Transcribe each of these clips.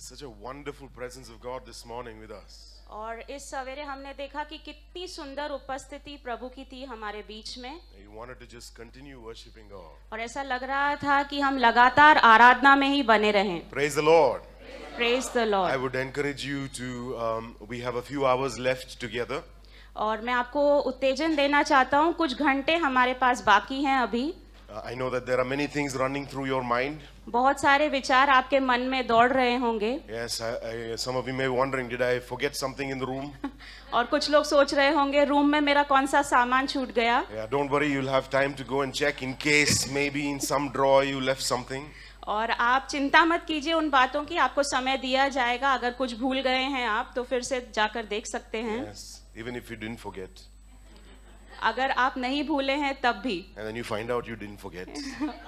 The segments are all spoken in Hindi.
such a wonderful presence of God this morning with us. और इस सवेरे हमने देखा कि कितनी सुंदर उपस्थिति प्रभु की थी हमारे बीच में, You wanted to just continue worshiping God. और ऐसा लग रहा था कि हम लगातार आराधना में ही बने रहें. Praise the Lord. Praise the Lord. I would encourage you to, we have a few hours left together. और मैं आपको उत्तेजन देना चाहता हूँ, कुछ घंटे हमारे पास बाकी हैं अभी. I know that there are many things running through your mind. बहुत सारे विचार आपके मन में दौड़ रहे होंगे. Yes, some of you may be wondering, did I forget something in the room? और कुछ लोग सोच रहे होंगे रूम में मेरा कौन सा सामान छूट गया. Yeah, don't worry, you'll have time to go and check in case maybe in some drawer you left something. और आप चिंता मत कीजिए उन बातों की, आपको समय दिया जाएगा. अगर कुछ भूल गए हैं आप तो फिर से जाकर देख सकते हैं. Yes, even if you didn't forget. अगर आप नहीं भूले हैं तब भी. And then you find out you didn't forget.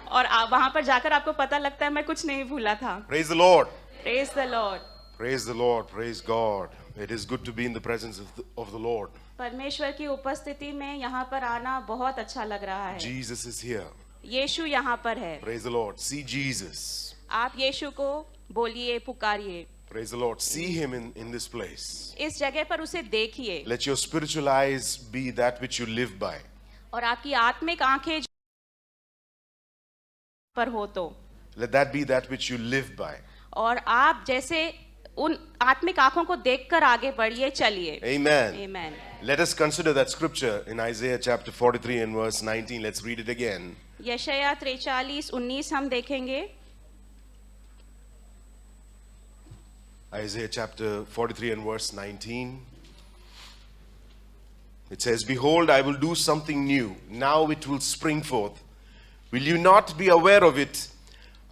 और वहां पर जाकर आपको पता लगता है मैं कुछ नहीं भूला था. Praise the Lord. Praise the Lord. Praise the Lord. Praise God. It is good to be in the presence of the Lord. परमेश्वर की उपस्थिति में यहाँ पर आना बहुत अच्छा लग रहा है. Jesus is here. यीशु यहाँ पर है. Praise the Lord. See Jesus. आप यीशु को बोलिए, पुकारिए. Praise the Lord. See him in this place. इस जगह पर उसे देखिए. Let your spiritual eyes be that which you live by. और आपकी आत्मिक आंखें पर हो तो. Let that be that which you live by. और आप जैसे उन आत्मिक आंखों को देखकर आगे बढ़िए, चलिए. Amen. Amen. Let us consider that scripture in Isaiah chapter 43 and verse 19. Let's read it again. यशायाह 43:19 हम देखेंगे. Isaiah chapter 43 and verse 19. It says, Behold, I will do something new. Now it will spring forth. Will you not be aware of it?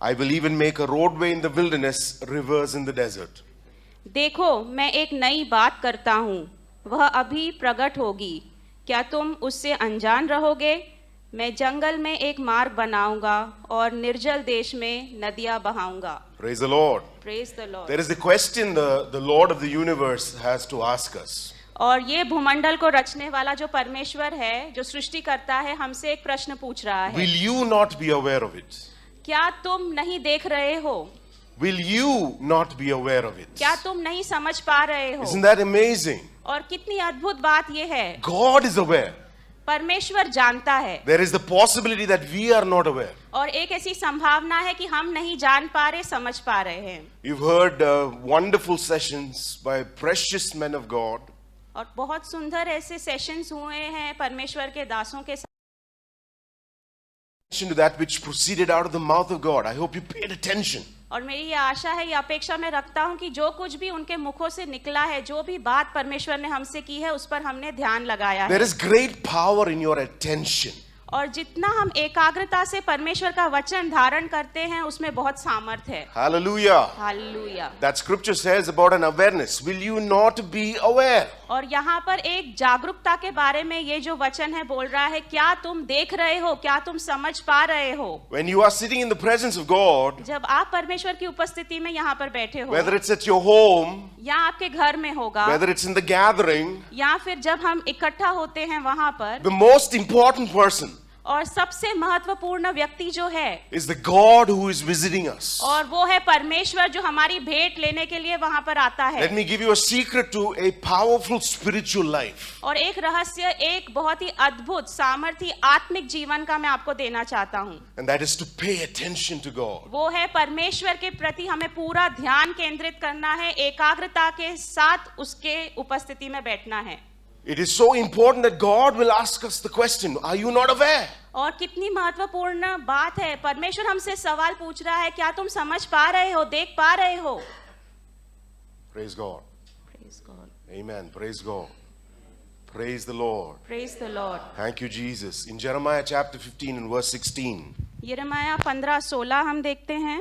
I will even make a roadway in the wilderness, rivers in the desert. देखो मैं एक नई बात करता हूँ, वह अभी प्रकट होगी. क्या तुम उससे अनजान रहोगे? मैं जंगल में एक मार्ग बनाऊंगा और निर्जल देश में नदियां बहाऊंगा. Praise the Lord. Praise the Lord. There is a question the Lord of the universe has to ask us. और ये भूमंडल को रचने वाला जो परमेश्वर है, जो सृष्टि करता है, हमसे एक प्रश्न पूछ रहा है. Will you not be aware of it? क्या तुम नहीं देख रहे हो? Will you not be aware of it? क्या तुम नहीं समझ पा रहे हो? Isn't that amazing? और कितनी अद्भुत बात ये है. God is aware. परमेश्वर जानता है. There is the possibility that we are not aware. और एक ऐसी संभावना है कि हम नहीं जान पा रहे, समझ पा रहे हैं. You've heard wonderful sessions by precious men of God. और बहुत सुंदर ऐसे सेशंस हुए हैं परमेश्वर के दासों के साथ. To that which proceeded out of the mouth of God. I hope you paid attention. और मेरी ये आशा है, ये अपेक्षा मैं रखता हूँ कि जो कुछ भी उनके मुखों से निकला है, जो भी बात परमेश्वर ने हमसे की है, उस पर हमने ध्यान लगाया है. There is great power in your attention. और जितना हम एकाग्रता से परमेश्वर का वचन धारण करते हैं, उसमें बहुत सामर्थ्य है. Hallelujah. Hallelujah. That scripture says about an awareness. Will you not be aware? और यहाँ पर एक जागरूकता के बारे में ये जो वचन है बोल रहा है, क्या तुम देख रहे हो, क्या तुम समझ पा रहे हो? When you are sitting in the presence of God, जब आप परमेश्वर की उपस्थिति में यहाँ पर बैठे हो, whether it's at your home, या आपके घर में होगा, whether it's in the gathering, या फिर जब हम इकट्ठा होते हैं वहां पर, the most important person और सबसे महत्वपूर्ण व्यक्ति जो है, is the God who is visiting us. और वो है परमेश्वर जो हमारी भेंट लेने के लिए वहां पर आता है. Let me give you a secret to a powerful spiritual life. और एक रहस्य, एक बहुत ही अद्भुत सामर्थी आत्मिक जीवन का मैं आपको देना चाहता हूँ. And that is to pay attention to God. वो है परमेश्वर के प्रति हमें पूरा ध्यान केंद्रित करना है, एकाग्रता के साथ उसके उपस्थिति में बैठना है. It is so important that God will ask us the question, are you not aware? और कितनी महत्वपूर्ण बात है, परमेश्वर हमसे सवाल पूछ रहा है, क्या तुम समझ पा रहे हो, देख पा रहे हो? Praise God. Praise God. Amen. Praise God. Praise the Lord. Praise the Lord. Thank you, Jesus. In Jeremiah chapter 15 and verse 16. यिर्मयाह 15:16 हम देखते हैं.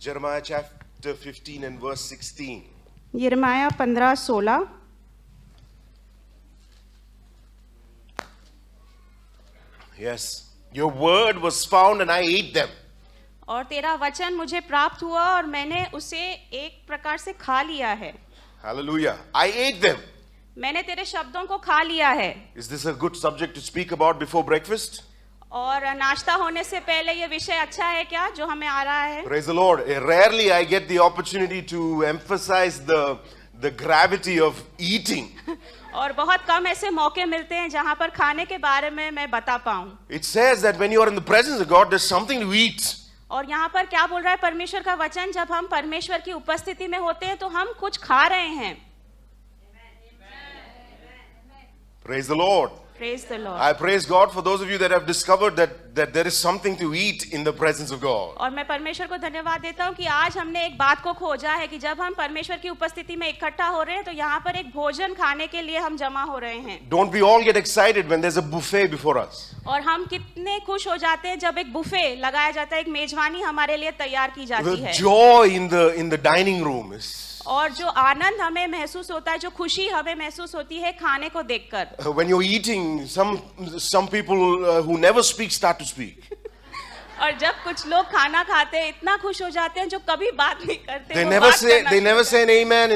Jeremiah chapter 15 and verse 16. यिर्मयाह 15:16. Yes. Your word was found and I ate them. और तेरा वचन मुझे प्राप्त हुआ और मैंने उसे एक प्रकार से खा लिया है. Hallelujah. I ate them. मैंने तेरे शब्दों को खा लिया है। Is this a good subject to speak about before breakfast? और नाश्ता होने से पहले ये विषय अच्छा है क्या जो हमें आ रहा है? Praise the Lord. Rarely I get the opportunity to emphasize the gravity of eating. और बहुत कम ऐसे मौके मिलते हैं जहां पर खाने के बारे में मैं बता पाऊं। It says that when you are in the presence of God, there's something to eat. और यहाँ पर क्या बोल रहा है परमेश्वर का वचन, जब हम परमेश्वर की उपस्थिति में होते हैं तो हम कुछ खा रहे हैं। Praise the Lord. Praise the Lord. I praise God for those of you that have discovered that there is something to eat in the presence of God. और मैं परमेश्वर को धन्यवाद देता हूँ कि आज हमने एक बात को खोजा है कि जब हम परमेश्वर की उपस्थिति में इकट्ठा हो रहे हैं तो यहाँ पर एक भोजन खाने के लिए हम जमा हो रहे हैं। Don't we all get excited when there's a buffet before us? और हम कितने खुश हो जाते हैं जब एक बुफे लगाया जाता है, एक मेजबानी हमारे लिए तैयार की जाती The है। joy in the dining room is. और जो आनंद हमें महसूस होता है, जो खुशी हमें महसूस होती है खाने को देखकर। When you're eating, some people who never speak start to speak. और जब कुछ लोग खाना खाते हैं इतना खुश हो जाते हैं जो कभी बात नहीं करते। They वो never बात say करना they शुरू never करते say an amen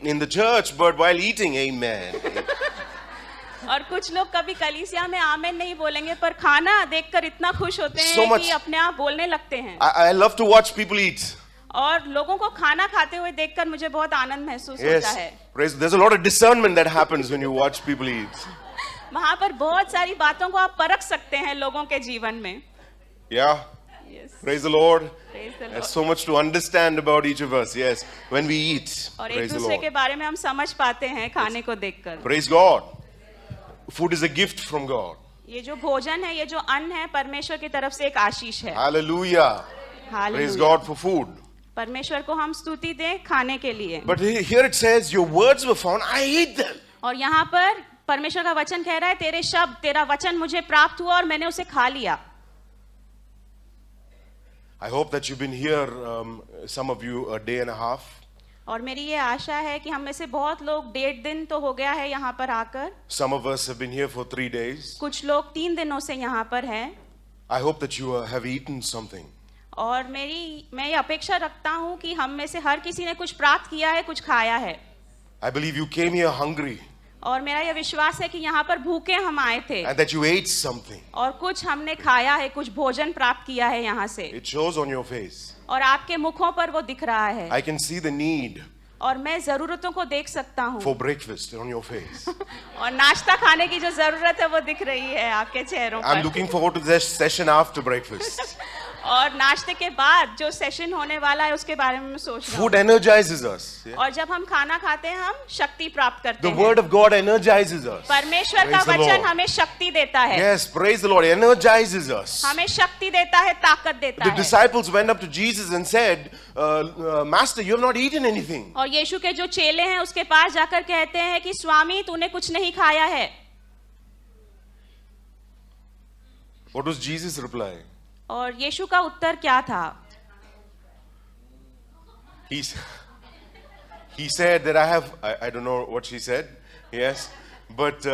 in the church, but while eating, amen. हैं। और कुछ लोग कभी कलीसिया में आमेन नहीं बोलेंगे पर खाना देखकर इतना खुश होते So हैं much- कि अपने आप बोलने लगते हैं। I love to watch people eat. और लोगों को खाना खाते हुए देखकर मुझे बहुत आनंद महसूस होता Yes, है। praise. There's a lot of discernment that happens when you watch people eat. वहां पर बहुत सारी बातों को आप परख सकते हैं लोगों के जीवन में। Yeah, Yes, praise the Lord. praise the Lord. There's so much to understand about each of us. Yes, when we eat, और एक praise the दूसरे के Lord. बारे में हम समझ पाते हैं खाने को देखकर। Praise God. Food is a gift from God. ये जो भोजन है, ये जो अन्न है, परमेश्वर की तरफ से एक आशीष है। Hallelujah. Praise hallelujah. God for food. परमेश्वर को हम स्तुति दें खाने के लिए। But here it says, your words were found, I ate them. और यहाँ पर परमेश्वर का वचन कह रहा है तेरे शब्द, तेरा वचन मुझे प्राप्त हुआ और मैंने उसे खा लिया। I hope that you've been here, some of you, a day and a half. और मेरी ये आशा है कि हम में से बहुत लोग 1.5 दिन तो हो गया है यहाँ पर आकर। Some of us have been here for 3 days. कुछ लोग 3 दिनों से यहाँ पर हैं। I hope that you have eaten something. और मैं ये अपेक्षा रखता हूँ कि हम में से हर किसी ने कुछ प्राप्त किया है, कुछ खाया है। I believe you came here hungry और मेरा यह विश्वास है कि यहाँ पर भूखे हम आए थे and that you ate something. और कुछ हमने खाया है, कुछ भोजन प्राप्त किया है यहाँ से। It shows on your face. और आपके मुखों पर वो दिख रहा है। I can see the need और मैं जरूरतों को देख सकता हूँ। for breakfast on your face. और नाश्ता खाने की जो जरूरत है वो दिख रही है आपके चेहरों I'm पर। looking forward to this session after breakfast. और नाश्ते के बाद जो सेशन होने वाला है उसके बारे में मैं सोच रहा Food हूँ। energizes us. Yeah? और जब हम खाना खाते हैं हम शक्ति प्राप्त करते The हैं। word of God energizes us. परमेश्वर का Praise the वचन Lord. हमें शक्ति देता है। Yes, praise the Lord. Energizes us. हमें शक्ति देता है, ताकत देता The है। disciples went up to Jesus and said, Master, you have not eaten anything. और यीशु के जो चेले हैं उसके पास जाकर कहते हैं कि स्वामी तूने कुछ नहीं खाया है। What was Jesus' reply? और यीशु का उत्तर क्या था? He said that I don't know what she said, yes, but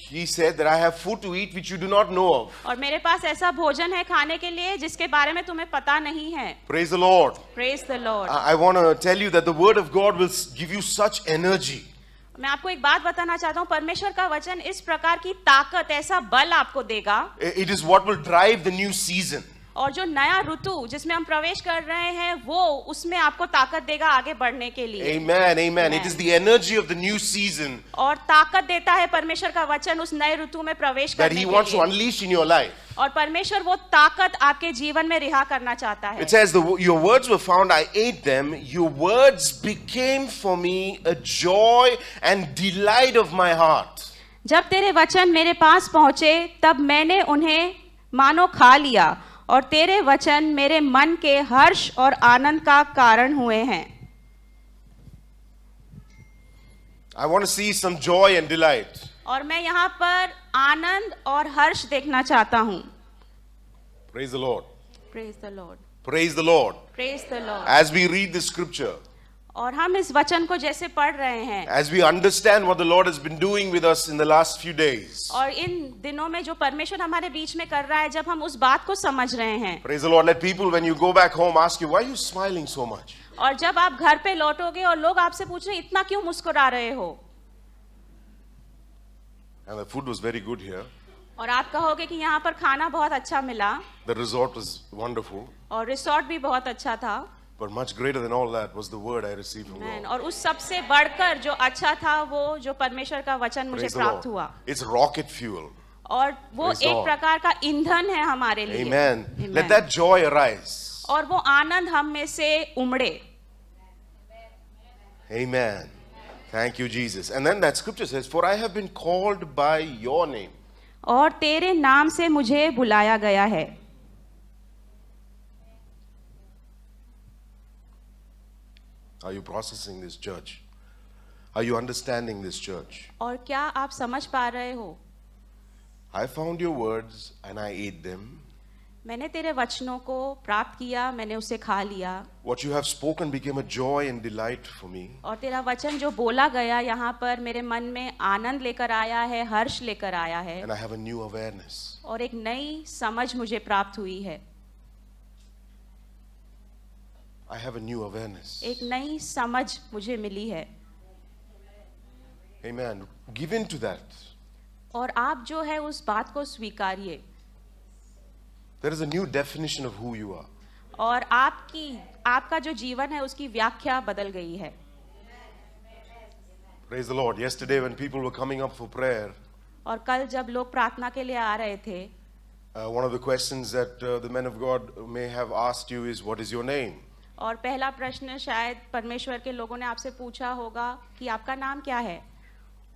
he said that I have food to eat which you do not know of. और मेरे पास ऐसा भोजन है खाने के लिए जिसके बारे में तुम्हें पता नहीं है। Praise the Lord. Praise the Lord. I want to tell you that the word of God will give you such energy. मैं आपको एक बात बताना चाहता हूँ, परमेश्वर का वचन इस प्रकार की ताकत, ऐसा बल आपको देगा। It is what will drive the new season. और जो नया ऋतु जिसमें हम प्रवेश कर रहे हैं वो उसमें आपको ताकत देगा आगे बढ़ने के लिए। Amen, amen. It is the energy of the new season और ताकत देता है परमेश्वर का वचन उस नए ऋतु में प्रवेश that करने He के wants to लिए। unleash in your life. और परमेश्वर वो ताकत आपके जीवन में रिहा करना चाहता है। It says, your words were found, I ate them. Your words became for me a joy and delight of my heart. जब तेरे वचन मेरे पास पहुंचे तब मैंने उन्हें मानो खा लिया और तेरे वचन मेरे मन के हर्ष और आनंद का कारण हुए हैं। I want to see some joy and delight. और मैं यहाँ पर आनंद और हर्ष देखना चाहता हूँ। Praise the Lord. Praise the Lord. Praise the Lord. Praise the Lord. As we read the scripture, और हम इस वचन को जैसे पढ़ रहे हैं as we understand what the Lord has been doing with us in the last few days. और इन दिनों में जो परमेश्वर हमारे बीच में कर रहा है, जब हम उस बात को समझ रहे हैं, Praise the Lord. Let people, when you go back home, ask you, why are you smiling so much? और जब आप घर पे लौटोगे और लोग आपसे पूछ रहे हैं, इतना क्यों मुस्कुरा रहे हो, And the food was very good here. और आप कहोगे कि यहाँ पर खाना बहुत अच्छा मिला The resort was wonderful. और रिसोर्ट भी बहुत अच्छा था, But much greater than all that was the word I received from man, God. और उस सबसे बढ़कर जो अच्छा था वो जो परमेश्वर का वचन मुझे Praise the प्राप्त Lord. हुआ, It's rocket fuel. और वो Praise the एक Lord. प्रकार का ईंधन है हमारे लिए। Amen. Amen. Let that joy arise. और वो आनंद हम में से उमड़े। Amen. Thank you, Jesus. And then that scripture says, for I have been called by your name. और तेरे नाम से मुझे बुलाया गया है। Are you processing this, church? Are you understanding this, church? और क्या आप समझ पा रहे हो? I found your words and I ate them. मैंने तेरे वचनों को प्राप्त किया, मैंने उसे खा लिया, What you have spoken became a joy and delight for me. और तेरा वचन जो बोला गया यहाँ पर मेरे मन में आनंद लेकर आया है, हर्ष लेकर आया है, And I have a new awareness. और एक नई समझ मुझे प्राप्त हुई है। I have a new awareness. एक नई समझ मुझे मिली है, Amen. Give in to that. और आप जो है उस बात को स्वीकारिए, There is a new definition of who you are. और आपका जो जीवन है उसकी व्याख्या बदल गई है। Praise the Lord. Yesterday, when people were coming up for prayer, और कल जब लोग प्रार्थना के लिए आ रहे थे, one of the questions that the men of God may have asked you is, what is your name? और पहला प्रश्न शायद परमेश्वर के लोगों ने आपसे पूछा होगा कि आपका नाम क्या है,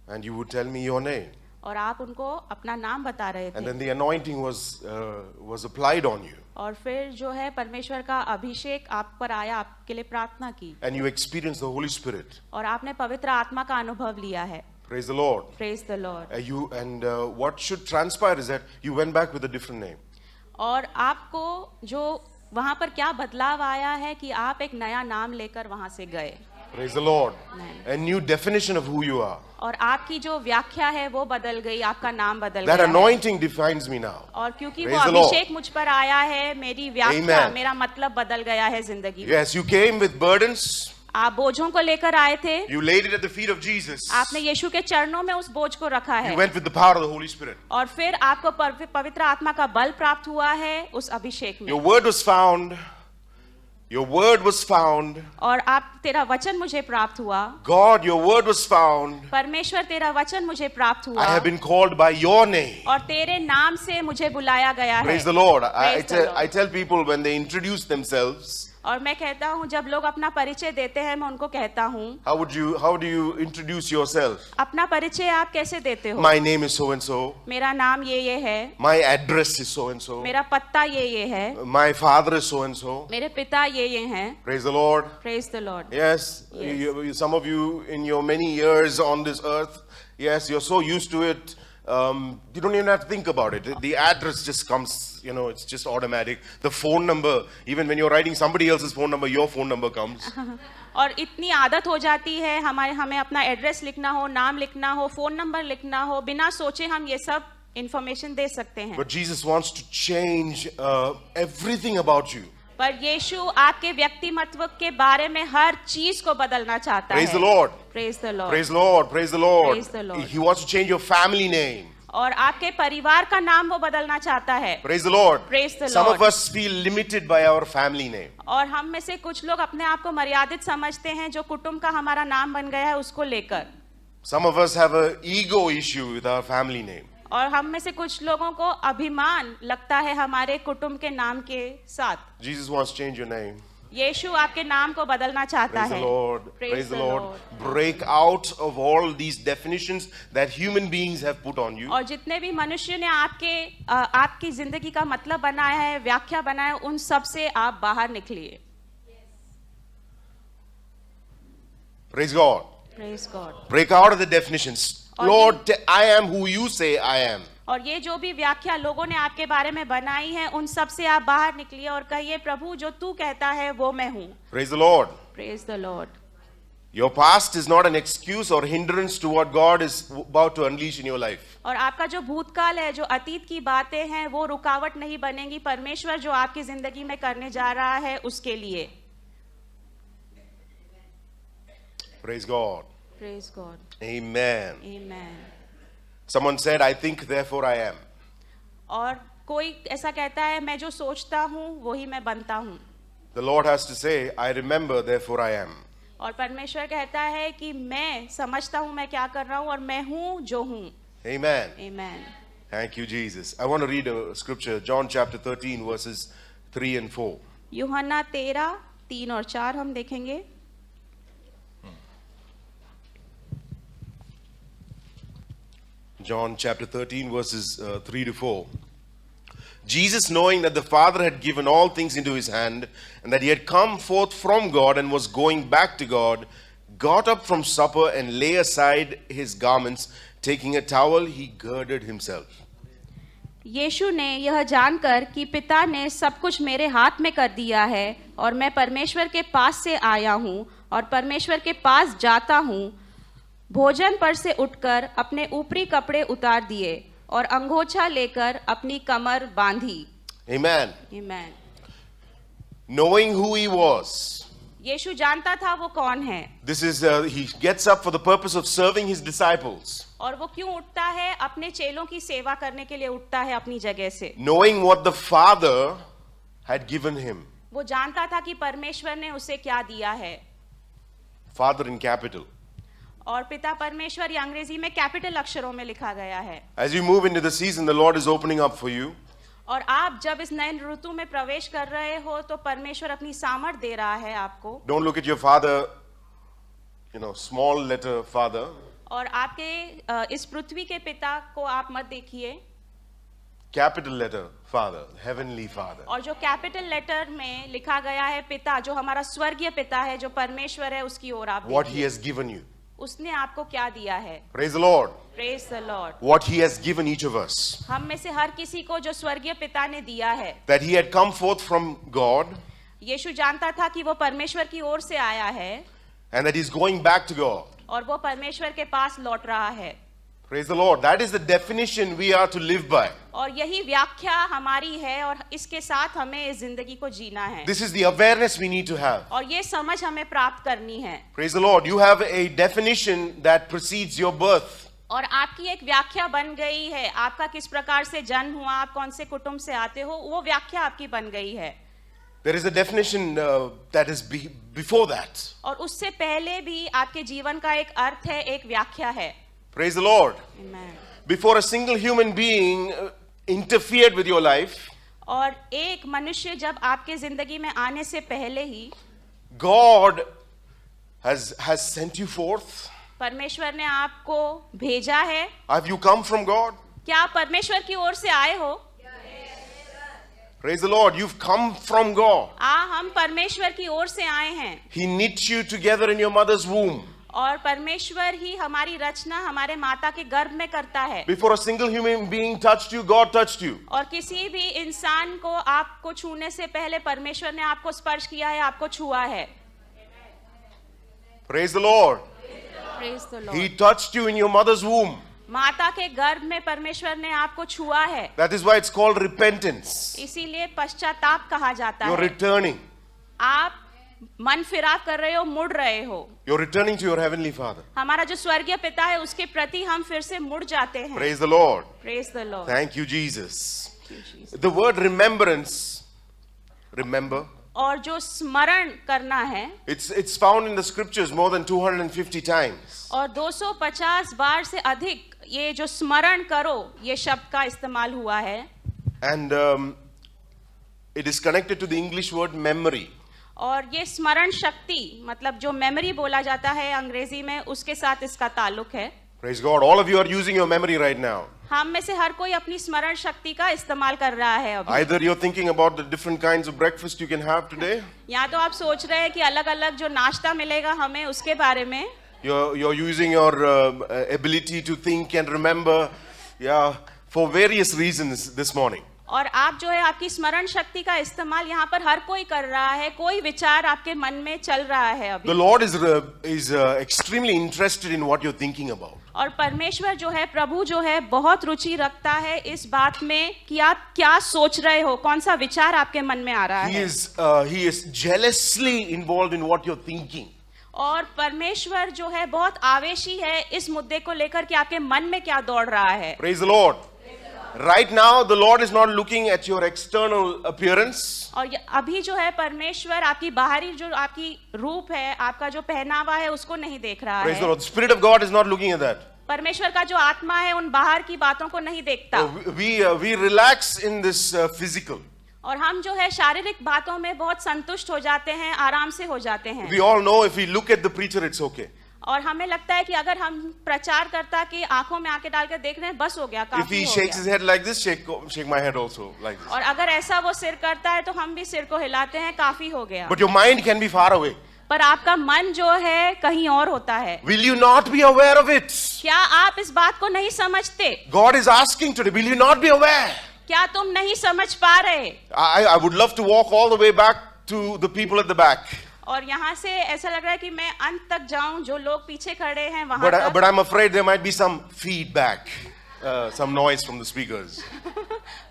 And you would tell me your name. और आप उनको अपना नाम बता रहे And थे, then the anointing was applied on you. और फिर जो है परमेश्वर का अभिषेक आप पर आया, आपके लिए प्रार्थना की, And you experienced the Holy Spirit. और आपने पवित्र आत्मा का अनुभव लिया है। Praise the Lord. Praise the Lord. What should transpire is that you went back with a different name. और आपको जो वहां पर क्या बदलाव आया है कि आप एक नया नाम लेकर वहां से गए, Praise the Lord. Amen. A new definition of who you are. और आपकी जो व्याख्या है वो बदल गई, आपका नाम बदल That गया है। anointing defines me now. और क्योंकि वो Praise the Lord. अभिषेक मुझ पर आया है, मेरी व्याख्या, Amen. मेरा मतलब बदल गया है जिंदगी में। Yes, you came with burdens. आप बोझों को लेकर आए थे, You laid it at the feet of Jesus. आपने यीशु के चरणों में उस बोझ को रखा है, You went with the power of the Holy Spirit. और फिर आपको पवित्र आत्मा का बल प्राप्त हुआ है उस अभिषेक में। Your word was found. Your word was found. और तेरा वचन मुझे प्राप्त हुआ, God, your word was found. परमेश्वर तेरा वचन मुझे प्राप्त हुआ, I have been called by your name. और तेरे नाम से मुझे बुलाया गया है। Praise the Lord. Praise the Lord. I tell people when they introduce themselves, और मैं कहता हूँ जब लोग अपना परिचय देते हैं, मैं उनको कहता हूँ, how do you introduce yourself? अपना परिचय आप कैसे देते हो? My name is so and so. मेरा नाम ये है, My address is so and so. मेरा पत्ता ये है, My father is so and so. मेरे पिता ये हैं। Praise the Lord. Praise the Lord. Yes, Yes. some of you in your many years on this earth, yes, you're so used to it. You don't even have to think about it. The address just comes, it's just automatic. The phone number, even when you're writing somebody else's phone number, your phone number comes. और इतनी आदत हो जाती है हमें अपना एड्रेस लिखना हो, नाम लिखना हो, फोन नंबर लिखना हो, बिना सोचे हम ये सब इंफॉर्मेशन दे सकते हैं। But Jesus wants to change everything about you. पर यीशु आपके व्यक्तिमत्व के बारे में हर चीज को बदलना चाहता है। Praise the Lord. Praise the Lord. Praise the Lord. Praise the Lord. Praise the Lord. He wants to change your family name. और आपके परिवार का नाम वो बदलना चाहता है। Praise the Lord. Praise the Some Lord. of us feel limited by our family name. और हम में से कुछ लोग अपने आप को मर्यादित समझते हैं, जो कुटुंब का हमारा नाम बन गया है उसको लेकर। Some of us have an ego issue with our family name. और हम में से कुछ लोगों को अभिमान लगता है हमारे कुटुंब के नाम के साथ। Jesus wants to change your name. यीशु आपके नाम को बदलना चाहता Praise है। the Lord. Praise the Lord. Break out of all these definitions that human beings have put on you. और जितने भी मनुष्य ने आपकी जिंदगी का मतलब बनाया है, व्याख्या बनाया है, उन सब से आप बाहर निकलिए। Praise God. Praise God. Break out of the definitions. और Lord, I am who you say I am. और ये जो भी व्याख्या लोगों ने आपके बारे में बनाई है, उन सब से आप बाहर निकलिए और कहिए, प्रभु जो तू कहता है वो मैं हूँ। Praise the Lord. Praise the Lord. Your past is not an excuse or hindrance to what God is about to unleash in your life. और आपका जो भूतकाल है, जो अतीत की बातें हैं, वो रुकावट नहीं बनेंगी परमेश्वर जो आपकी जिंदगी में करने जा रहा है उसके लिए। Praise God. Praise God. Amen. Amen. Someone said, I think, therefore I am. और कोई ऐसा कहता है, मैं जो सोचता हूँ वही मैं बनता हूँ। The Lord has to say, I remember, therefore I am. और परमेश्वर कहता है कि मैं समझता हूँ मैं क्या कर रहा हूँ और मैं हूँ जो हूँ। Amen. Amen. Thank you, Jesus. I want to read a scripture, John chapter 13, verses 3 and 4. यूहन्ना 13, 3 और 4 हम देखेंगे। John chapter 13, verses 3 to 4. Jesus, knowing that the Father had given all things into his hand, and that he had come forth from God and was going back to God, got up from supper and lay aside his garments. Taking a towel, he girded himself. यीशु ने यह जानकर कि पिता ने सब कुछ मेरे हाथ में कर दिया है और मैं परमेश्वर के पास से आया हूँ और परमेश्वर के पास जाता हूँ, भोजन पर से उठकर अपने ऊपरी कपड़े उतार दिए और अंगोछा लेकर अपनी कमर बांधी। Amen. Amen. Knowing who he was. यीशु जानता था वो कौन है। This is, he gets up for the purpose of serving his disciples. और वो क्यों उठता है? अपने चेलों की सेवा करने के लिए उठता है अपनी जगह से। Knowing what the Father had given him. वो जानता था कि परमेश्वर ने उसे क्या दिया है। Father in capital. और पिता परमेश्वर या अंग्रेजी में कैपिटल अक्षरों में लिखा गया है। As you move into the season, the Lord is opening up for you. और आप जब इस नए ऋतु में प्रवेश कर रहे हो तो परमेश्वर अपनी सामर्थ दे रहा है आपको। Don't look at your father, small letter father. और आपके इस पृथ्वी के पिता को आप मत देखिए। Capital letter father, heavenly father. और जो कैपिटल लेटर में लिखा गया है पिता, जो हमारा स्वर्गीय पिता है, जो परमेश्वर है, उसकी ओर आप What he देखिए। has given you. उसने आपको क्या दिया है? Praise the Lord. Praise the Lord. What he has given each of us. हम में से हर किसी को जो स्वर्गीय पिता ने दिया है। That he had come forth from God. यीशु जानता था कि वो परमेश्वर की ओर से आया है। And that he's going back to God. और वो परमेश्वर के पास लौट रहा है। Praise the Lord. That is the definition we are to live by. और यही व्याख्या हमारी है और इसके साथ हमें इस जिंदगी को जीना है। This is the awareness we need to have. और ये समझ हमें प्राप्त करनी है। Praise the Lord. You have a definition that precedes your birth. और आपकी एक व्याख्या बन गई है। आपका किस प्रकार से जन्म हुआ, आप कौन से कुटुंब से आते हो, वो व्याख्या आपकी बन गई है। There is a definition that is before that. और उससे पहले भी आपके जीवन का एक अर्थ है, एक व्याख्या है। Praise the Lord. Amen. Before a single human being interfered with your life, और एक मनुष्य जब आपके जिंदगी में आने से पहले ही God has sent you forth. परमेश्वर ने आपको भेजा है। Have you come from God? क्या आप परमेश्वर की ओर से आए हो? Praise the Lord. You've come from God. हम परमेश्वर की ओर से आए हैं। He knit you together in your mother's womb. और परमेश्वर ही हमारी रचना हमारे माता के गर्भ में करता है। Before a single human being touched you, God touched you. और किसी भी इंसान को आपको छूने से पहले परमेश्वर ने आपको स्पर्श किया है, आपको छुआ है। Praise the Lord. Praise the Lord. He touched you in your mother's womb. माता के गर्भ में परमेश्वर ने आपको छुआ है। That is why it's called repentance. इसीलिए पश्चाताप कहा जाता You're है। returning. आप मन फिराव कर रहे हो, मुड़ रहे हो। You're returning to your heavenly Father. हमारा जो स्वर्गीय पिता है उसके प्रति हम फिर से मुड़ जाते हैं। Praise the Lord. Praise the Lord. Thank you, Jesus. The word remembrance, remember, और जो स्मरण करना है, it's found in the scriptures more than 250 times. और 250 बार से अधिक ये जो स्मरण करो ये शब्द का इस्तेमाल हुआ है। And it is connected to the English word memory. और ये स्मरण शक्ति मतलब जो मेमोरी बोला जाता है अंग्रेजी में, उसके साथ इसका ताल्लुक है। Praise God. All of you are using your memory right now. हम में से हर कोई अपनी स्मरण शक्ति का इस्तेमाल कर रहा है अभी। Either you're thinking about the different kinds of breakfast you can have today. या तो आप सोच रहे हैं कि अलग-अलग जो नाश्ता मिलेगा हमें उसके बारे में। You're using your ability to think and remember, for various reasons this morning. और आप जो है आपकी स्मरण शक्ति का इस्तेमाल यहाँ पर हर कोई कर रहा है, कोई विचार आपके मन में चल रहा है अभी। The Lord is extremely interested in what you're thinking about. और परमेश्वर जो है, प्रभु जो है, बहुत रुचि रखता है इस बात में कि आप क्या सोच रहे हो, कौन सा विचार आपके मन में आ रहा है। He is jealously involved in what you're thinking. और परमेश्वर जो है बहुत आवेशी है इस मुद्दे को लेकर कि आपके मन में क्या दौड़ रहा है। Praise the Lord. Right now, the Lord is not looking at your external appearance. और अभी जो है परमेश्वर आपकी बाहरी जो आपकी रूप है, आपका जो पहनावा है, उसको नहीं देख रहा Praise the है। Lord. The Spirit of God is not looking at that. परमेश्वर का जो आत्मा है उन बाहर की बातों को नहीं देखता। We relax in this physical. और हम जो है शारीरिक बातों में बहुत संतुष्ट हो जाते हैं, आराम से हो जाते हैं। We all know if we look at the preacher, it's okay. और हमें लगता है कि अगर हम प्रचारकर्ता की आंखों में आंखें डालकर देख रहे हैं, बस हो गया, If काफी he हो shakes गया। his head like this, shake my head also like this. और अगर ऐसा वो सिर करता है तो हम भी सिर को हिलाते हैं, काफी हो गया। But your mind can be far away. पर आपका मन जो है कहीं और होता है। Will you not be aware of it? क्या आप इस बात को नहीं समझते? God is asking today, will you not be aware? क्या तुम नहीं समझ पा रहे? I would love to walk all the way back to the people at the back. और यहाँ से ऐसा लग रहा है कि मैं अंत तक जाऊं, जो लोग पीछे खड़े हैं वहां But तक। I'm afraid there might be some feedback, some noise from the speakers.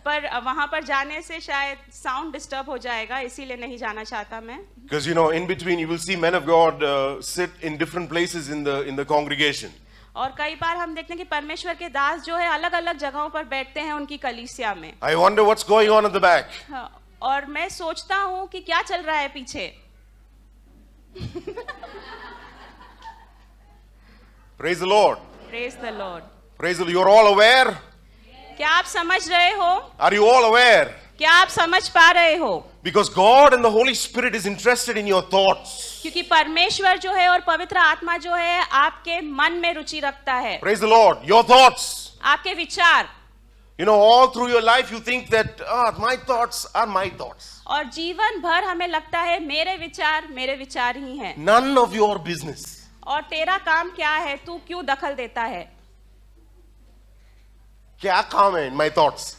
पर वहां पर जाने से शायद साउंड डिस्टर्ब हो जाएगा, इसीलिए नहीं जाना चाहता मैं। Because in between you will see men of God sit in different places in the congregation. और कई बार हम देखते हैं कि परमेश्वर के दास जो है अलग अलग जगहों पर बैठते हैं उनकी कलीसिया में। I wonder what's going on at the back. हाँ, और मैं सोचता हूँ कि क्या चल रहा है पीछे। Praise the Lord. Praise the Lord. Praise the Lord. You're all aware? क्या आप समझ रहे हो? Are you all aware? क्या आप समझ पा रहे हो? Because God and the Holy Spirit is interested in your thoughts. क्योंकि परमेश्वर जो है और पवित्र आत्मा जो है आपके मन में रुचि रखता है। Praise the Lord. Your thoughts. आपके विचार। All through your life you think that my thoughts are my thoughts. और जीवन भर हमें लगता है मेरे विचार ही हैं। None of your business. और तेरा काम क्या है? तू क्यों दखल देता है? क्या काम है in my thoughts?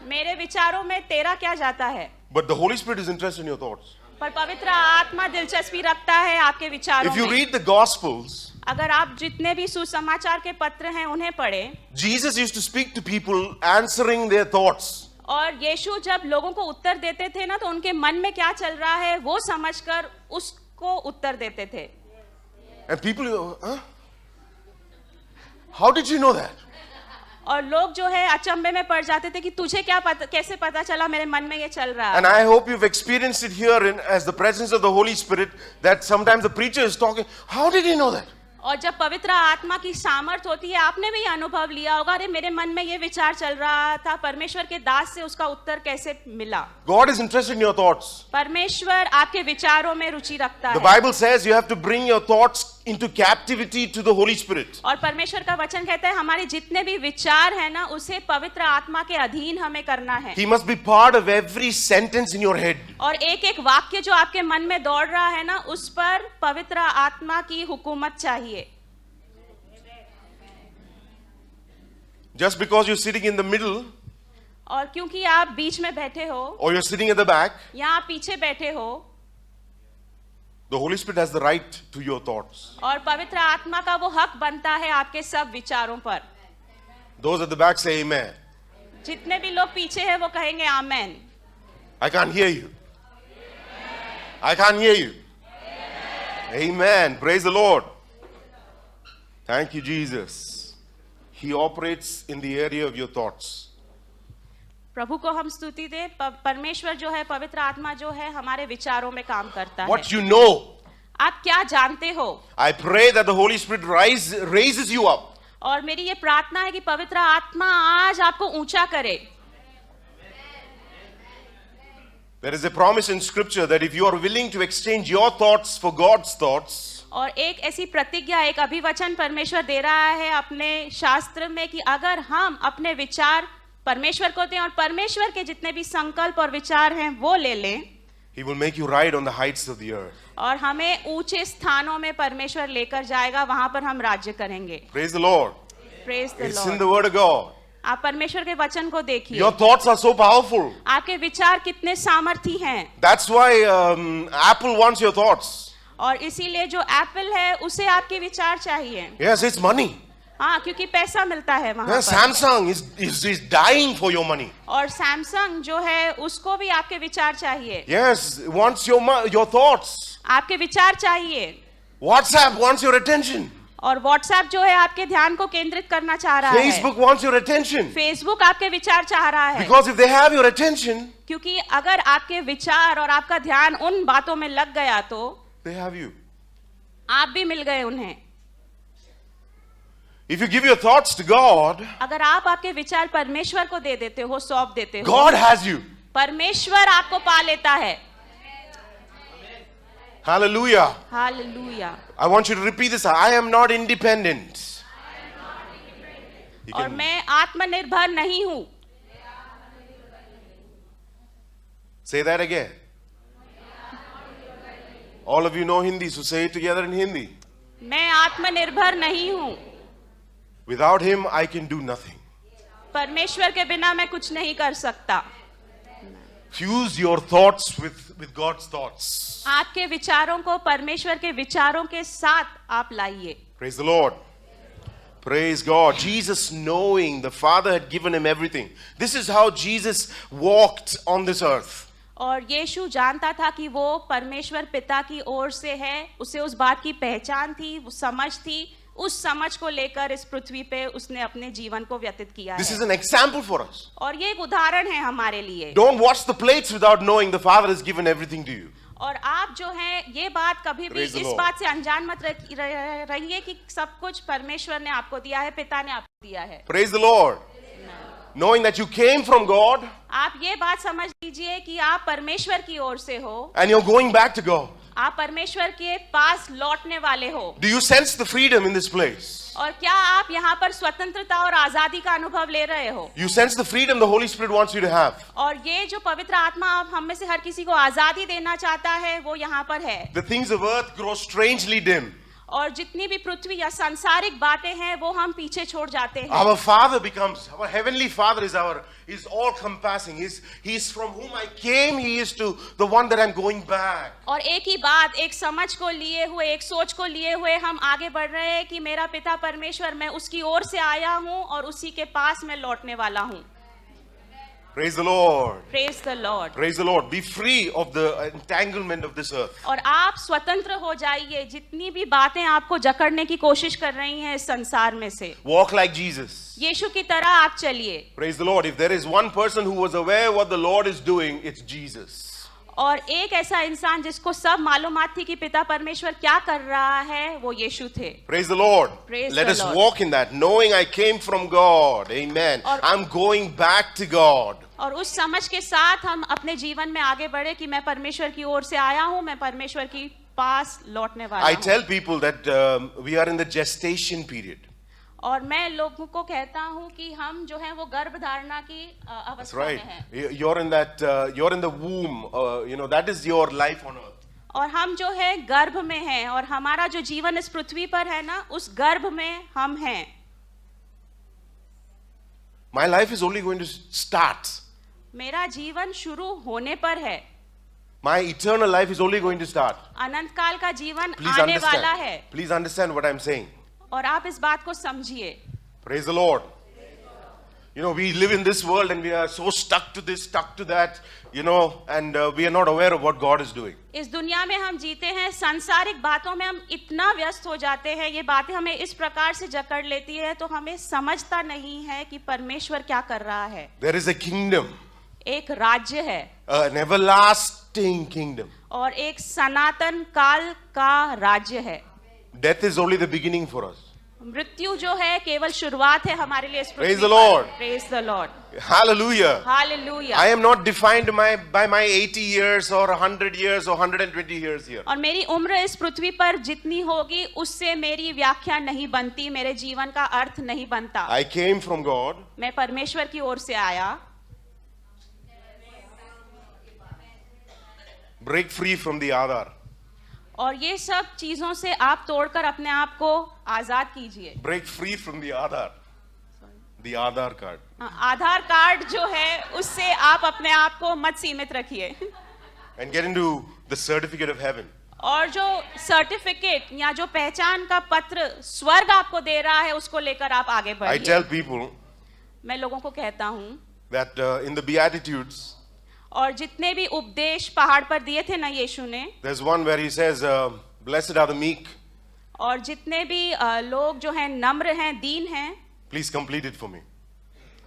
मेरे विचारों में तेरा क्या जाता है? But the Holy Spirit is interested in your thoughts. पर पवित्र आत्मा दिलचस्पी रखता है आपके विचारों If you में। read the Gospels, अगर आप जितने भी सुसमाचार के पत्र हैं उन्हें पढ़ें, Jesus used to speak to people answering their thoughts. और यीशु जब लोगों को उत्तर देते थे ना, तो उनके मन में क्या चल रहा है वो समझकर उसको उत्तर देते थे। And people, huh? How did you know that? और लोग जो है अचंभे में पड़ जाते थे कि तुझे क्या पता, कैसे पता चला मेरे मन में ये चल रहा And है। I hope you've experienced it here as the presence of the Holy Spirit, that sometimes the preacher is talking. How did he know that? और जब पवित्र आत्मा की सामर्थ होती है, आपने भी अनुभव लिया होगा, अरे मेरे मन में ये विचार चल रहा था, परमेश्वर के दास से उसका उत्तर कैसे मिला। God is interested in your thoughts. परमेश्वर आपके विचारों में रुचि रखता The है। Bible says you have to bring your thoughts into captivity to the Holy Spirit. और परमेश्वर का वचन कहता है हमारे जितने भी विचार है ना, उसे पवित्र आत्मा के अधीन हमें करना है। He must be part of every sentence in your head. और एक एक वाक्य जो आपके मन में दौड़ रहा है ना, उस पर पवित्र आत्मा की हुकूमत चाहिए। Just because you're sitting in the middle और क्योंकि आप बीच में बैठे हो or you're sitting at the back, या आप पीछे बैठे हो, the Holy Spirit has the right to your thoughts. और पवित्र आत्मा का वो हक बनता है आपके सब विचारों पर। Those at the back say amen. जितने भी लोग पीछे हैं वो कहेंगे आमेन। I can't hear you. I can't hear you. Amen. Praise the Lord. Thank you, Jesus. He operates in the area of your thoughts. प्रभु को हम स्तुति दे। परमेश्वर जो है, पवित्र आत्मा जो है, हमारे विचारों में काम करता है। What you know, आप क्या जानते हो? I pray that the Holy Spirit raises you up. और मेरी ये प्रार्थना है कि पवित्र आत्मा आज आपको ऊंचा करे। There is a promise in Scripture that if you are willing to exchange your thoughts for God's thoughts, और एक ऐसी प्रतिज्ञा, एक अभिवचन परमेश्वर दे रहा है अपने शास्त्र में कि अगर हम अपने विचार परमेश्वर को दें और परमेश्वर के जितने भी संकल्प और विचार हैं वो ले लें, He will make you ride on the heights of the earth. और हमें ऊंचे स्थानों में परमेश्वर लेकर जाएगा, वहां पर हम राज्य करेंगे। Praise the Lord. Praise the It's in Lord. the Word of God. आप परमेश्वर के वचन को देखिए। Your thoughts are so powerful. आपके विचार कितने सामर्थी हैं। That's why Apple wants your thoughts. और इसीलिए जो एप्पल है उसे आपके विचार चाहिए। Yes, it's money. हाँ, क्योंकि पैसा मिलता है वहां Yes, पर। Samsung is dying for your money. और सैमसंग जो है उसको भी आपके विचार चाहिए। Yes, wants your thoughts. आपके विचार चाहिए। WhatsApp wants your attention. और व्हाट्सएप जो है आपके ध्यान को केंद्रित करना चाह रहा है। Facebook wants your attention. Facebook आपके विचार चाह रहा है। Because if they have your attention, क्योंकि अगर आपके विचार और आपका ध्यान उन बातों में लग गया तो they have you. आप भी मिल गए उन्हें। If you give your thoughts to God, अगर आप आपके विचार परमेश्वर को दे देते हो, सौंप देते हो, God has you. परमेश्वर आपको पा लेता है। Hallelujah. Hallelujah. I want you to repeat this. I am not independent. You और can मैं आत्मनिर्भर नहीं हूं। say that again. All of you know Hindi, so say it together in Hindi. मैं आत्मनिर्भर नहीं हूं। Without Him, I can do nothing. परमेश्वर के बिना मैं कुछ नहीं कर सकता। Fuse your thoughts with God's thoughts. आपके विचारों को परमेश्वर के विचारों के साथ आप लाइए। Praise the Lord. Praise God. Jesus, knowing the Father had given him everything. This is how Jesus walked on this earth. और यीशु जानता था कि वो परमेश्वर पिता की ओर से है। उसे उस बात की पहचान थी, वो समझ थी। उस समझ को लेकर इस पृथ्वी पे उसने अपने जीवन को व्यतीत किया This है। is an example for us. और ये एक उदाहरण है हमारे लिए। Don't wash the plates without knowing the Father has given everything to you. और आप जो है ये बात कभी भी Praise the इस Lord. बात से अनजान मत रहिए कि सब कुछ परमेश्वर ने आपको दिया है, पिता ने आपको दिया है। Praise the Lord. Knowing that you came from God आप ये बात समझ लीजिए कि आप परमेश्वर की ओर से हो, and you're going back to God. आप परमेश्वर के पास लौटने वाले हो। Do you sense the freedom in this place? और क्या आप यहाँ पर स्वतंत्रता और आजादी का अनुभव ले रहे हो? You sense the freedom the Holy Spirit wants you to have. और ये जो पवित्र आत्मा आप हम में से हर किसी को आजादी देना चाहता है वो यहाँ पर है। The things of earth grow strangely dim. और जितनी भी पृथ्वी या सांसारिक बातें हैं वो हम पीछे छोड़ जाते हैं। Our Father becomes, our Heavenly Father is all compassing. He's from whom I came, He is to the one that I'm going back. और एक ही बात, एक समझ को लिए हुए, एक सोच को लिए हुए हम आगे बढ़ रहे हैं कि मेरा पिता परमेश्वर, मैं उसकी ओर से आया हूँ और उसी के पास मैं लौटने वाला हूँ। Praise the Lord. Praise the Lord. Praise the Lord. Be free of the entanglement of this earth. और आप स्वतंत्र हो जाइए जितनी भी बातें आपको जकड़ने की कोशिश कर रही हैं इस संसार में से। Walk like Jesus. यीशु की तरह आप चलिए। Praise the Lord. If there is one person who was aware what the Lord is doing, it's Jesus. और एक ऐसा इंसान जिसको सब मालूमात थी कि पिता परमेश्वर क्या कर रहा है, वो यीशु थे। Praise the Lord. Praise Let the us Lord. walk in that, knowing I came from God. Amen. और- I'm going back to God. और उस समझ के साथ हम अपने जीवन में आगे बढ़े कि मैं परमेश्वर की ओर से आया हूँ, मैं परमेश्वर की पास लौटने वाला I हूँ। tell people that we are in the gestation period. और मैं लोगों को कहता हूँ कि हम जो है वो गर्भधारणा की That's अवस्था right. में हैं। You're in that. You're in the womb. That is your life on earth. और हम जो है गर्भ में हैं और हमारा जो जीवन इस पृथ्वी पर है ना, उस गर्भ में हम हैं। My life is only going to start. मेरा जीवन शुरू होने पर है। My eternal life is only going to start. अनंत काल का जीवन Please आने वाला है। understand. Please understand what I'm saying. और आप इस बात को समझिए। Praise the Lord. We live in this world and we are so stuck to this, stuck to that, and we are not aware of what God is doing. इस दुनिया में हम जीते हैं, सांसारिक बातों में हम इतना व्यस्त हो जाते हैं, ये बातें हमें इस प्रकार से जकड़ लेती है तो हमें समझता नहीं है कि परमेश्वर क्या कर रहा है। There is a kingdom, एक राज्य है an everlasting kingdom. और एक सनातन काल का राज्य है। Death is only the beginning for us. मृत्यु जो है केवल शुरुआत है हमारे लिए इस पृथ्वी Praise the पर। Lord. Praise the Lord. Hallelujah. Hallelujah. I am not defined by my 80 years or 100 years or 120 years here. और मेरी उम्र इस पृथ्वी पर जितनी होगी उससे मेरी व्याख्या नहीं बनती, मेरे जीवन का अर्थ नहीं बनता। I came from God. मैं परमेश्वर की ओर से आया। Break free from the Aadhar. और ये सब चीजों से आप तोड़कर अपने आप को आजाद कीजिए। Break free from the Aadhar. The Aadhaar card. Aadhaar card जो है उससे आप अपने आप को मत सीमित रखिए। And get into the certificate of heaven. और जो सर्टिफिकेट या जो पहचान का पत्र स्वर्ग आपको दे रहा है उसको लेकर आप आगे I बढ़िए। tell people मैं लोगों को कहता हूँ, that in the Beatitudes, और जितने भी उपदेश पहाड़ पर दिए थे ना यीशु ने, there's one where he says, blessed are the meek. और जितने भी लोग जो हैं नम्र हैं, दीन हैं, Please complete it for me.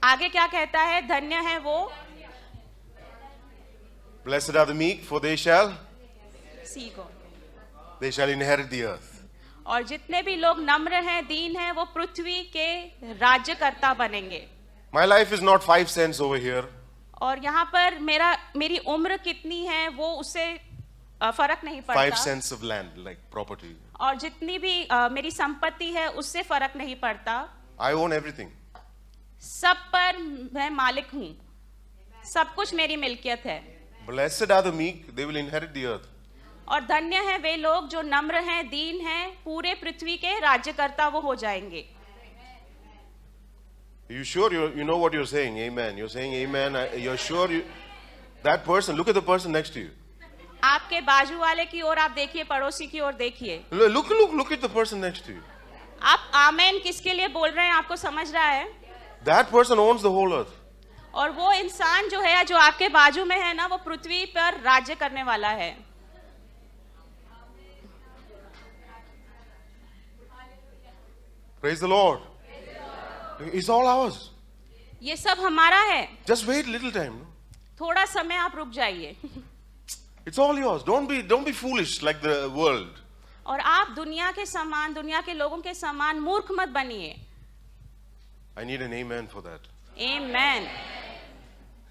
आगे क्या कहता है? धन्य है वो, Blessed are the meek, for they shall सीखो। inherit the earth. और जितने भी लोग नम्र हैं, दीन हैं, वो पृथ्वी के राज्यकर्ता बनेंगे। My life is not 5 cents over here. और यहाँ पर मेरी उम्र कितनी है वो उससे फर्क नहीं 5 पड़ता, cents of land, like property. और जितनी भी मेरी संपत्ति है उससे फर्क नहीं पड़ता। I own everything. सब पर मैं मालिक हूँ, सब कुछ मेरी मिल्कियत है। Blessed are the meek, they will inherit the earth. और धन्य है वे लोग जो नम्र हैं, दीन हैं, पूरे पृथ्वी के राज्यकर्ता वो हो जाएंगे। You sure you know what you're saying? Amen. You're saying amen. You're sure that person, look at the person next to you. आपके बाजू वाले की ओर आप देखिए, पड़ोसी की ओर देखिए। Look at the person next to you. आप आमेन किसके लिए बोल रहे हैं आपको समझ रहा है? That person owns the whole earth. और वो इंसान जो है, जो आपके बाजू में है ना, वो पृथ्वी पर राज्य करने वाला है। Praise the Lord. It's all ours. ये सब हमारा है। Just wait little time. No? थोड़ा समय आप रुक जाइए। It's all yours. Don't be foolish like the world. और आप दुनिया के समान, दुनिया के लोगों के समान मूर्ख मत बनिए। I need an amen for that. Amen.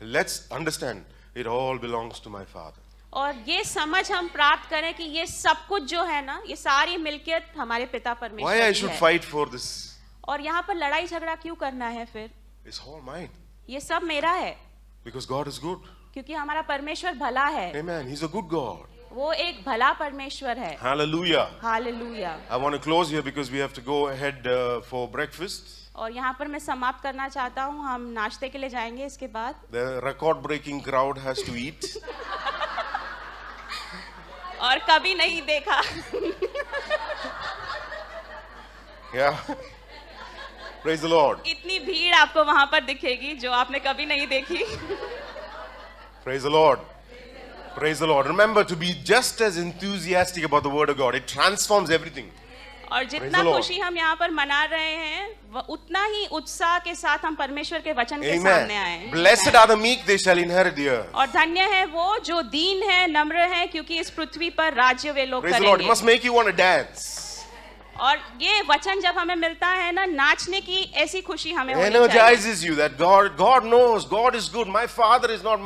Let's understand. It all belongs to my Father. और ये समझ हम प्राप्त करें कि ये सब कुछ जो है ना, ये सारी मिल्कियत हमारे पिता परमेश्वर Why I की should है। fight for this? और यहाँ पर लड़ाई झगड़ा क्यों करना है फिर? It's all mine. ये सब मेरा है, Because God is good. क्योंकि हमारा परमेश्वर भला है। Amen. He's a good God. वो एक भला परमेश्वर है। Hallelujah. Hallelujah. I want to close here because we have to go ahead for breakfast. और यहाँ पर मैं समाप्त करना चाहता हूँ, हम नाश्ते के लिए जाएंगे इसके बाद। The record-breaking crowd has to eat. और कभी नहीं देखा। Yeah. Praise the Lord. इतनी भीड़ आपको वहां पर दिखेगी जो आपने कभी नहीं देखी। Praise the Lord. Praise the Lord. Remember to be just as enthusiastic about the Word of God. It transforms everything. और जितना खुशी हम यहाँ पर मना रहे हैं, उतना ही उत्साह के साथ हम परमेश्वर के वचन के सामने आए। Amen. Blessed are the meek, they shall inherit the earth. और धन्य है वो जो दीन है, नम्र है, क्योंकि इस पृथ्वी पर राज्य वे लोग Praise the Lord. It करेंगे। must make you want to dance. और ये वचन जब हमें मिलता है ना, नाचने की ऐसी खुशी हमें होनी चाहिए। Energizes you that God knows, God is good. My Father is not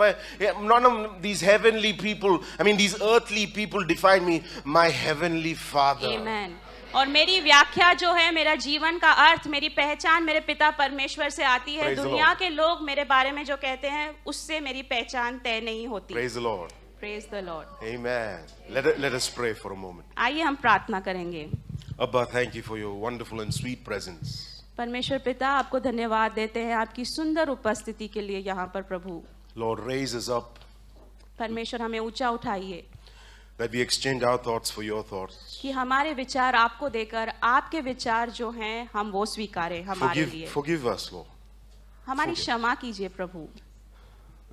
none of these heavenly people, these earthly people define me. My heavenly Father. Amen. और मेरी व्याख्या जो है, मेरा जीवन का अर्थ, मेरी पहचान मेरे पिता परमेश्वर से आती है। Praise the दुनिया Lord. के लोग मेरे बारे में जो कहते हैं, उससे मेरी पहचान तय नहीं होती। Praise the Lord. Praise the Lord. Amen. Let us pray for a moment. आइए हम प्रार्थना करेंगे। Abba, thank you for your wonderful and sweet presence. परमेश्वर पिता, आपको धन्यवाद देते हैं आपकी सुंदर उपस्थिति के लिए यहाँ पर प्रभु। Lord, raise us up परमेश्वर हमें ऊंचा उठाइए that we exchange our thoughts for your thoughts. कि हमारे विचार आपको देकर आपके विचार जो हैं हम वो स्वीकारें हमारे लिए। Forgive us, Lord. हमारी forgive. क्षमा कीजिए प्रभु।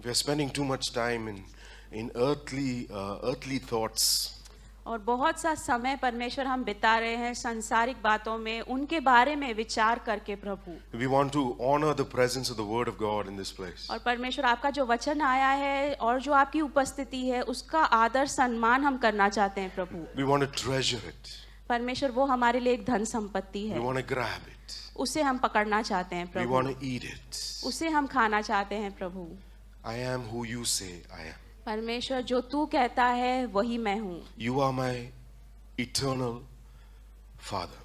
We are spending too much time in earthly thoughts. और बहुत सा समय परमेश्वर हम बिता रहे हैं सांसारिक बातों में, उनके बारे में विचार करके प्रभु। We want to honor the presence of the Word of God in this place. और परमेश्वर आपका जो वचन आया है और जो आपकी उपस्थिति है, उसका आदर सम्मान हम करना चाहते हैं प्रभु। We want to treasure it. परमेश्वर वो हमारे लिए एक धन संपत्ति We है, want to grab it. उसे हम पकड़ना चाहते हैं We Prabhu, want to eat it. उसे हम खाना चाहते हैं प्रभु। I am who you say I am. परमेश्वर जो तू कहता है वही मैं हूँ। You are my eternal Father.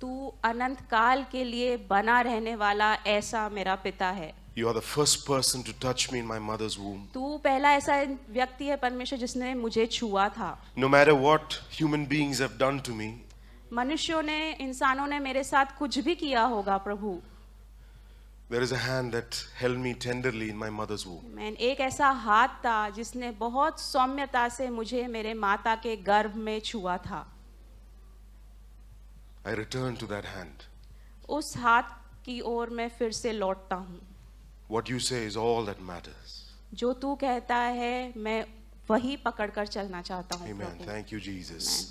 तू अनंत काल के लिए बना रहने वाला ऐसा मेरा पिता है। You are the first person to touch me in my mother's womb. तू पहला ऐसा व्यक्ति है परमेश्वर जिसने मुझे छुआ था। No matter what human beings have done to me, मनुष्यों ने, इंसानों ने मेरे साथ कुछ भी किया होगा प्रभु, There is a hand that held me tenderly in my mother's womb. मैं एक ऐसा हाथ था जिसने बहुत सौम्यता से मुझे मेरे माता के गर्भ में छुआ था. I return to that hand. उस हाथ की ओर मैं फिर से लौटता हूँ. What you say is all that matters. जो तू कहता है मैं वही पकड़कर चलना चाहता हूँ. Amen. Prabhu. Thank you, Jesus.